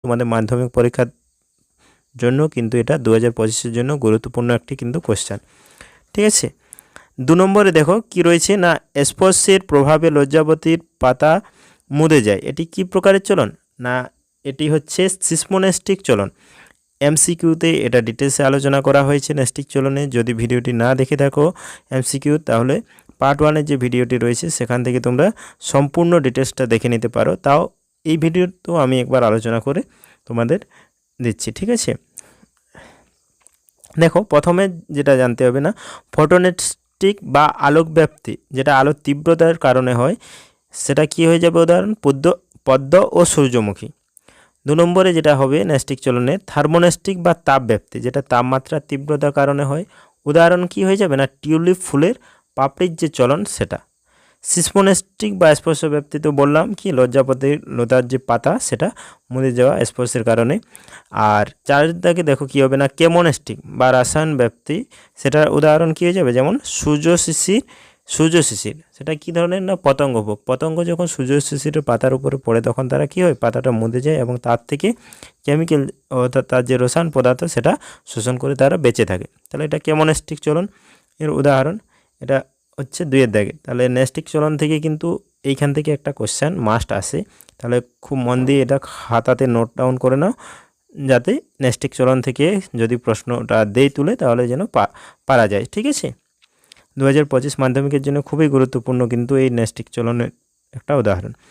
তোমাদের মাধ্যমিক পরীক্ষার জন্য কিন্তু এটা 2025-এর জন্য গুরুত্বপূর্ণ একটি কিন্তু কোশ্চেন। ঠিক আছে। 2 নম্বরে দেখো কি রয়েছে না, স্পর্শের প্রভাবে লজ্জাবতীর পাতা মুদে যায়, এটি কি প্রকারের চলন? না এটি হচ্ছে সিসমোনেস্টিক চলন। এমসিকিউতে এটা ডিটেলসে আলোচনা করা হয়েছে নেস্টিক চলনে। যদি ভিডিওটি না দেখে থাকো এমসিকিউ, তাহলে পার্ট 1-এর যে ভিডিওটি রয়েছে সেখান থেকে তোমরা সম্পূর্ণ ডিটেলসটা দেখে নিতে পারো। তাও এই ভিডিওতেও আমি একবার আলোচনা করে তোমাদের দিচ্ছি। ঠিক আছে। দেখো প্রথমে যেটা জানতে হবে না, ফটোনেস্টিক বা আলোক ব্যাপ্তি, যেটা আলোর তীব্রতার কারণে হয়, সেটা কি হয়ে যাবে? উদাহরণ পদ্ম ও সূর্যমুখী। 2 নম্বরে যেটা হবে নেস্টিক চলনে, থার্মোনেস্টিক বা তাপ ব্যাপ্তি, যেটা তাপমাত্রার তীব্রতার কারণে হয়। উদাহরণ কি হয়ে যাবে না, টিউলিপ ফুলের পাপড়ির যে চলন সেটা। সিসমোনেস্টিক বা স্পর্শ ব্যাপ্তি তো বললাম কি, লজ্জাপতির লতার যে পাতা সেটা মুদে যাওয়া স্পর্শের কারণে। আর 4 দাগে দেখো কি হবে না, কেমোনেস্টিক বা রাসায়ন ব্যাপ্তি, সেটার উদাহরণ কি হয়ে যাবে? যেমন সূর্য শিশির, সেটা কি ধরনের না, পতঙ্গ ভোগ। পতঙ্গ যখন সূর্য শিশিরের পাতার উপরে পড়ে তখন তারা কি হয়, পাতাটা মুদে যায় এবং তার থেকে কেমিক্যাল অর্থাৎ তার যে রসায়ন পদার্থ সেটা শোষণ করে তারা বেঁচে থাকে। তাহলে এটা কেমোনেস্টিক চলন এর উদাহরণ। এটা হচ্ছে 2-এর দাগে। তাহলে নেস্টিক চলন থেকে কিন্তু এইখান থেকে একটা কোশ্চেন মাস্ট আসে, তাহলে খুব মন দিয়ে এটা খাতাতে নোট ডাউন করে নাও, যাতে নেস্টিক চলন থেকে যদি প্রশ্নটা দেই তুলে তাহলে যেন পারা যায়। ঠিক আছে। 2025 মাধ্যমিকের জন্য খুবই গুরুত্বপূর্ণ কিন্তু এই নেস্টিক চলনের একটা উদাহরণ।